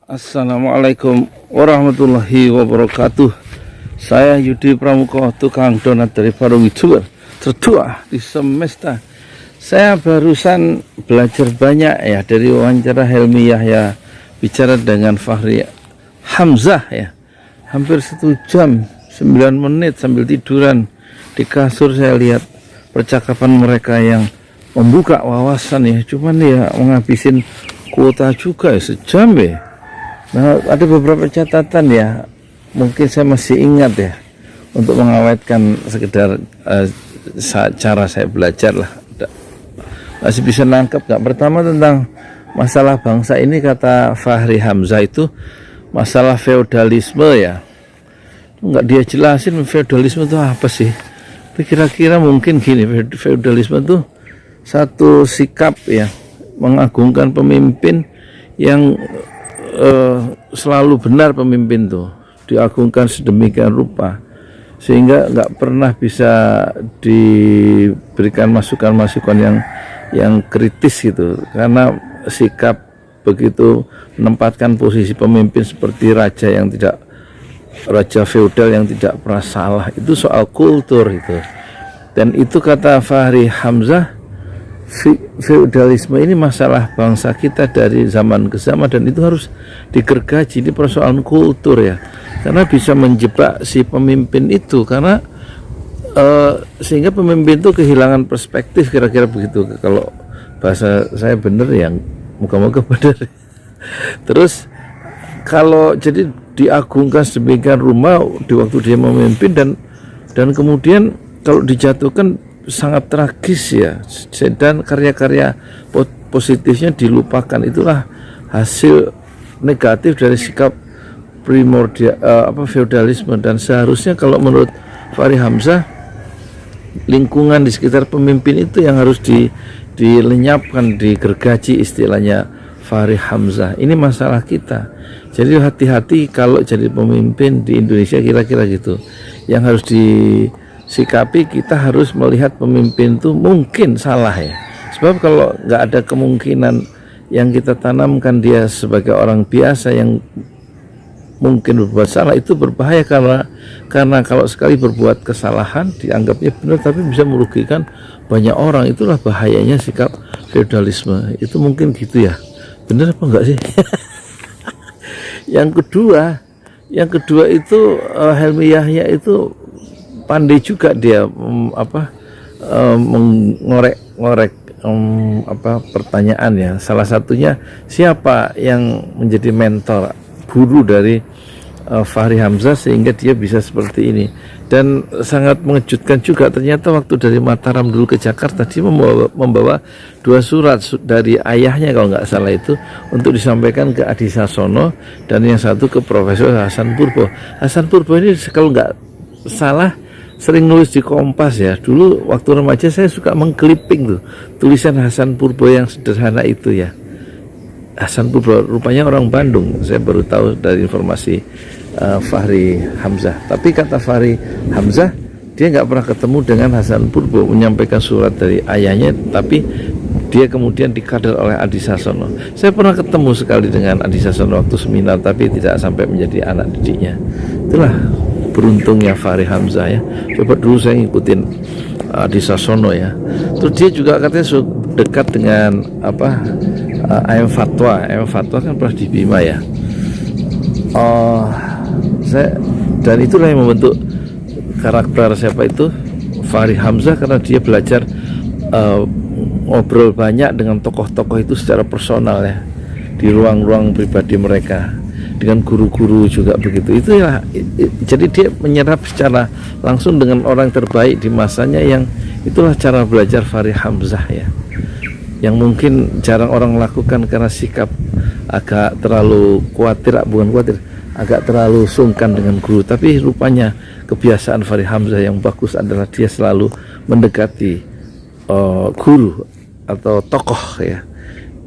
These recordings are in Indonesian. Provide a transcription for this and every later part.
Assalamualaikum warahmatullahi wabarakatuh. Saya Yudi Pramuko, tukang donat dari Parung YouTuber tertua di semesta. Saya barusan belajar banyak ya dari wawancara Helmi Yahya bicara dengan Fahri Hamzah ya. Hampir 1 jam 9 menit sambil tiduran di kasur. Saya lihat percakapan mereka yang membuka wawasan ya. Cuman ya menghabisin kuota juga ya, sejam ya. Nah, ada beberapa catatan ya, mungkin saya masih ingat ya, untuk mengawetkan sekedar cara saya belajar lah. Masih bisa nangkep nggak? Pertama tentang masalah bangsa ini, kata Fahri Hamzah itu masalah feodalisme ya. Nggak dia jelasin feodalisme itu apa sih. Kira-kira mungkin gini, feodalisme itu satu sikap ya, mengagungkan pemimpin yang selalu benar. Pemimpin tuh diagungkan sedemikian rupa sehingga nggak pernah bisa diberikan masukan-masukan yang kritis gitu, karena sikap begitu menempatkan posisi pemimpin seperti raja feodal yang tidak pernah salah. Itu soal kultur itu. Dan itu kata Fahri Hamzah, feodalisme ini masalah bangsa kita dari zaman ke zaman dan itu harus digergaji. Ini persoalan kultur ya, karena bisa menjebak si pemimpin itu, karena sehingga pemimpin itu kehilangan perspektif, kira-kira begitu kalau bahasa saya bener ya, moga-moga bener. Terus kalau jadi diagungkan sedemikian rupa di waktu dia memimpin, dan kemudian kalau dijatuhkan sangat tragis ya, dan karya-karya positifnya dilupakan. Itulah hasil negatif dari sikap primordial feodalisme. Dan seharusnya kalau menurut Fahri Hamzah, lingkungan di sekitar pemimpin itu yang harus dilenyapkan, digergaji istilahnya Fahri Hamzah. Ini masalah kita. Jadi hati-hati kalau jadi pemimpin di Indonesia, kira-kira gitu. Yang harus disikapi, kita harus melihat pemimpin itu mungkin salah ya. Sebab kalau nggak ada kemungkinan yang kita tanamkan dia sebagai orang biasa yang mungkin berbuat salah, itu berbahaya, karena kalau sekali berbuat kesalahan dianggapnya benar tapi bisa merugikan banyak orang. Itulah bahayanya sikap feodalisme itu. Mungkin gitu ya, benar apa enggak sih? Yang kedua itu Helmi Yahya itu pandai juga dia mengorek pertanyaan ya. Salah satunya, siapa yang menjadi mentor, guru dari Fahri Hamzah sehingga dia bisa seperti ini. Dan sangat mengejutkan juga, ternyata waktu dari Mataram dulu ke Jakarta dia membawa 2 surat dari ayahnya kalau nggak salah itu, untuk disampaikan ke Adi Sasono, dan yang satu ke Profesor Hasan Purbo. Hasan Purbo ini kalau nggak salah sering nulis di Kompas ya. Dulu waktu remaja saya suka mengkliping tuh tulisan Hasan Purbo yang sederhana itu ya. Hasan Purbo rupanya orang Bandung, saya baru tahu dari informasi Fahri Hamzah. Tapi kata Fahri Hamzah, dia nggak pernah ketemu dengan Hasan Purbo, menyampaikan surat dari ayahnya, tapi dia kemudian dikader oleh Adi Sasono. Saya pernah ketemu sekali dengan Adi Sasono waktu seminar, tapi tidak sampai menjadi anak didiknya. Itulah beruntungnya Fahri Hamzah ya. Coba dulu saya ngikutin Adi Sasono ya. Terus dia juga katanya dekat dengan AM Fatwa. AM Fatwa kan pernah di Bima ya. Dan itulah yang membentuk karakter siapa itu Fahri Hamzah, karena dia belajar ngobrol banyak dengan tokoh-tokoh itu secara personal ya, di ruang-ruang pribadi mereka, dengan guru-guru juga begitu. Itu ya, jadi dia menyerap secara langsung dengan orang terbaik di masanya. Yang itulah cara belajar Fahri Hamzah ya, yang mungkin jarang orang lakukan karena sikap agak terlalu agak terlalu sungkan dengan guru. Tapi rupanya kebiasaan Fahri Hamzah yang bagus adalah dia selalu mendekati guru atau tokoh ya,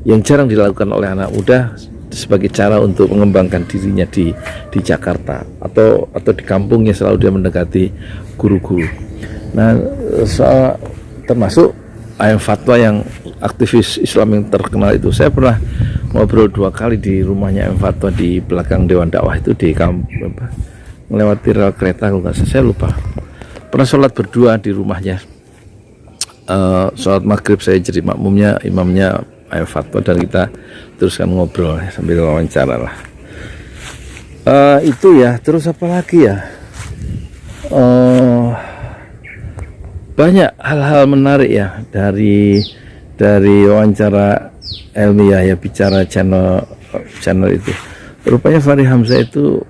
yang jarang dilakukan oleh anak muda sebagai cara untuk mengembangkan dirinya di Jakarta atau di kampungnya. Selalu dia mendekati guru-guru. Nah, termasuk AM Fatwa yang aktivis Islam yang terkenal itu. Saya pernah ngobrol 2 kali di rumahnya M Fatwa di belakang Dewan Dakwah itu di melewati rel kereta kalau nggak salah, saya lupa. Pernah sholat berdua di rumahnya. Sholat maghrib saya jadi makmumnya, imamnya M Fatwa, dan kita teruskan ngobrol ya, sambil wawancara lah. Itu ya. Terus apa lagi ya? Banyak hal-hal menarik ya dari wawancara ilmiah ya, bicara channel itu. Rupanya Fahri Hamzah itu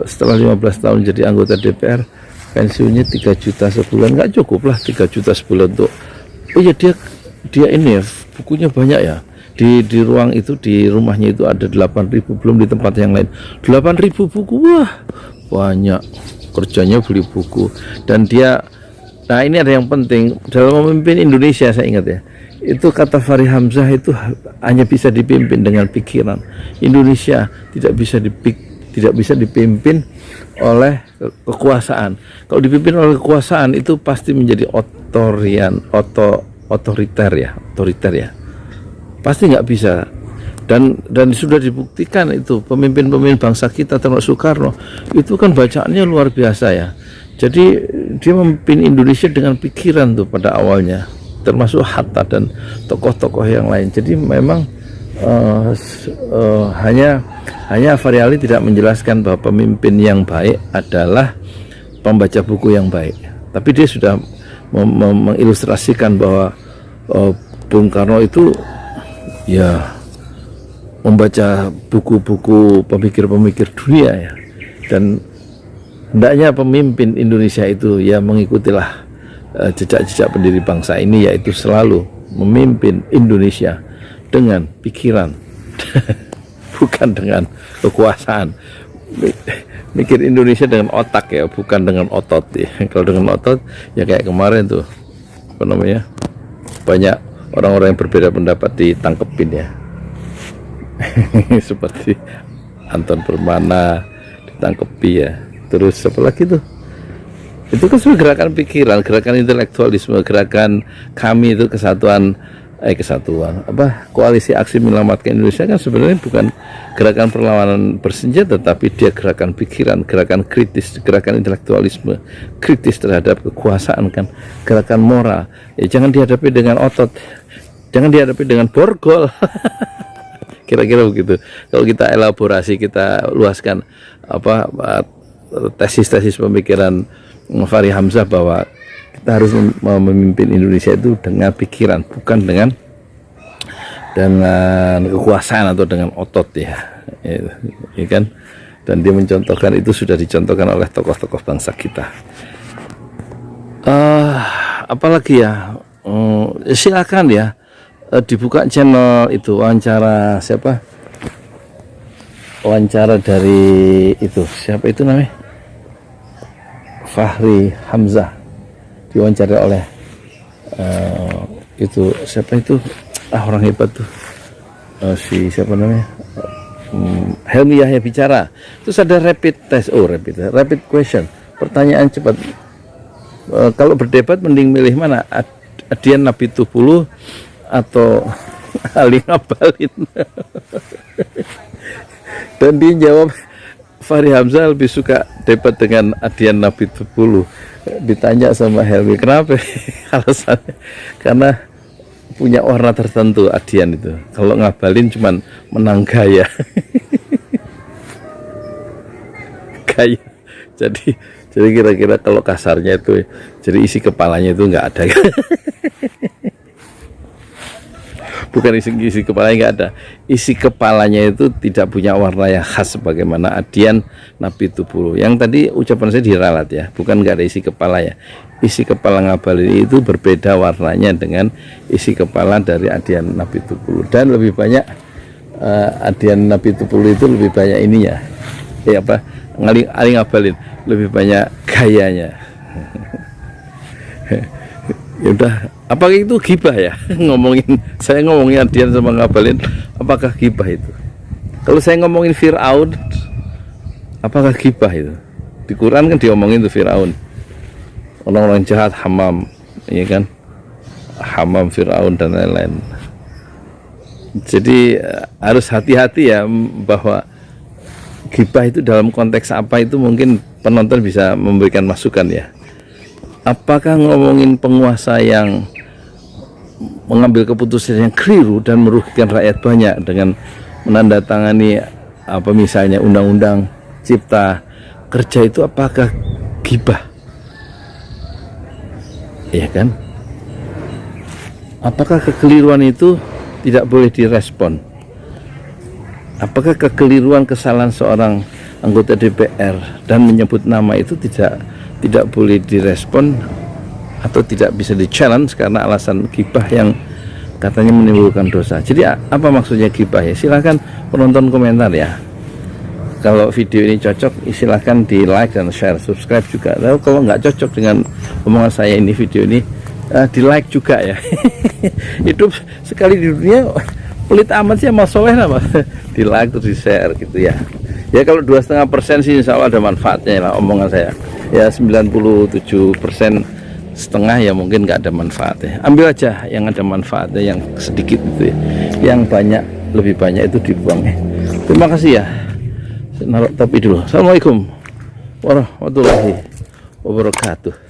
setelah 15 tahun jadi anggota DPR, pensiunnya 3 juta sebulan. Nggak cukup lah 3 juta sebulan untuk, oh ya, dia ini ya, bukunya banyak ya. Di ruang itu, di rumahnya itu ada 8.000, belum di tempat yang lain 8.000 buku. Wah, banyak. Kerjanya beli buku. Dan dia, nah ini ada yang penting dalam memimpin Indonesia, saya ingat ya, itu kata Fahri Hamzah itu hanya bisa dipimpin dengan pikiran. Indonesia tidak bisa dipimpin oleh kekuasaan. Kalau dipimpin oleh kekuasaan itu pasti menjadi otoriter ya, pasti nggak bisa. Dan sudah dibuktikan itu pemimpin bangsa kita termasuk Soekarno itu kan bacaannya luar biasa ya. Jadi dia memimpin Indonesia dengan pikiran tuh pada awalnya, termasuk Hatta dan tokoh-tokoh yang lain. Jadi memang hanya Fahri Ali tidak menjelaskan bahwa pemimpin yang baik adalah pembaca buku yang baik, tapi dia sudah mengilustrasikan bahwa Bung Karno itu ya membaca buku-buku pemikir-pemikir dunia ya, dan hendaknya pemimpin Indonesia itu ya mengikutilah jejak-jejak pendiri bangsa ini, yaitu selalu memimpin Indonesia dengan pikiran bukan dengan kekuasaan. Mikir Indonesia dengan otak ya, bukan dengan otot ya. Kalau dengan otot ya kayak kemarin tuh, apa namanya, banyak orang-orang yang berbeda pendapat ditangkepin ya. Seperti Anton Permana ditangkepi ya. Terus apa lagi tuh? Itu kan semua gerakan pikiran, gerakan intelektualisme, gerakan kami itu koalisi aksi menyelamatkan Indonesia kan sebenarnya bukan gerakan perlawanan bersenjata, tapi dia gerakan pikiran, gerakan kritis, gerakan intelektualisme, kritis terhadap kekuasaan kan, gerakan moral. Ya, jangan dihadapi dengan otot, jangan dihadapi dengan borgol. Kira-kira begitu. Kalau kita elaborasi, kita luaskan tesis-tesis pemikiran Fahri Hamzah bahwa kita harus memimpin Indonesia itu dengan pikiran, bukan dengan kekuasaan atau dengan otot ya kan. Dan dia mencontohkan itu, sudah dicontohkan oleh tokoh-tokoh bangsa kita. Apalagi ya, silakan ya, dibuka channel itu, wawancara siapa, wawancara dari itu, siapa itu namanya, Fahri Hamzah, diwawancara oleh itu siapa itu, orang hebat tuh, si siapa namanya, Helmi Yahya bicara. Terus ada rapid test, rapid question, pertanyaan cepat. Kalau berdebat mending milih mana, Adian Napitupulu atau Ali Ngabalin? Dan dia jawab, Fahri Hamzah lebih suka debat dengan Adian Napitupulu. Ditanya sama Helmi, kenapa? Alasannya karena punya warna tertentu Adian itu. Kalau Ngabalin cuman menang gaya. Gaya. Jadi kira-kira kalau kasarnya itu, jadi isi kepalanya itu nggak ada. Bukan isi kepalanya nggak ada, isi kepalanya itu tidak punya warna yang khas sebagaimana Adian Napitupulu. Yang tadi ucapan saya diralat ya, bukan nggak ada isi kepala ya. Isi kepala Ngabalin itu berbeda warnanya dengan isi kepala dari Adian Napitupulu. Dan lebih banyak Adian Napitupulu itu lebih banyak ininya, Ali Ngabalin lebih banyak gayanya. Ya udah, apakah itu gibah ya? Saya ngomongin Adian sama Ngabalin, apakah gibah itu? Kalau saya ngomongin Fir'aun, apakah gibah itu? Di Quran kan diomongin tuh Fir'aun, orang-orang jahat, Hamam, ya kan, Hamam, Fir'aun dan lain-lain. Jadi harus hati-hati ya, bahwa ghibah itu dalam konteks apa itu mungkin penonton bisa memberikan masukan ya. Apakah ngomongin penguasa yang mengambil keputusan yang keliru dan merugikan rakyat banyak dengan menandatangani apa misalnya undang-undang cipta kerja, itu apakah ghibah? Ya kan? Apakah kekeliruan itu tidak boleh direspon? Apakah kekeliruan, kesalahan seorang anggota DPR dan menyebut nama itu tidak boleh direspon atau tidak bisa di-challenge karena alasan ghibah yang katanya menimbulkan dosa? Jadi apa maksudnya ghibah ya? Silahkan penonton komentar ya. Kalau video ini cocok, silahkan di like dan share, subscribe juga. Lalu kalau nggak cocok dengan omongan saya ini, video ini, di like juga ya. Hidup sekali di dunia, pelit amat sih sama soleh apa. Di like terus di share gitu ya. Ya kalau 2,5% sih insya Allah ada manfaatnya lah omongan saya. Ya 97% setengah ya mungkin nggak ada manfaatnya. Ambil aja yang ada manfaatnya, yang sedikit itu ya. Yang banyak, lebih banyak itu dibuang ya. Terima kasih ya. Naruh topi dulu. Assalamualaikum warahmatullahi wabarakatuh.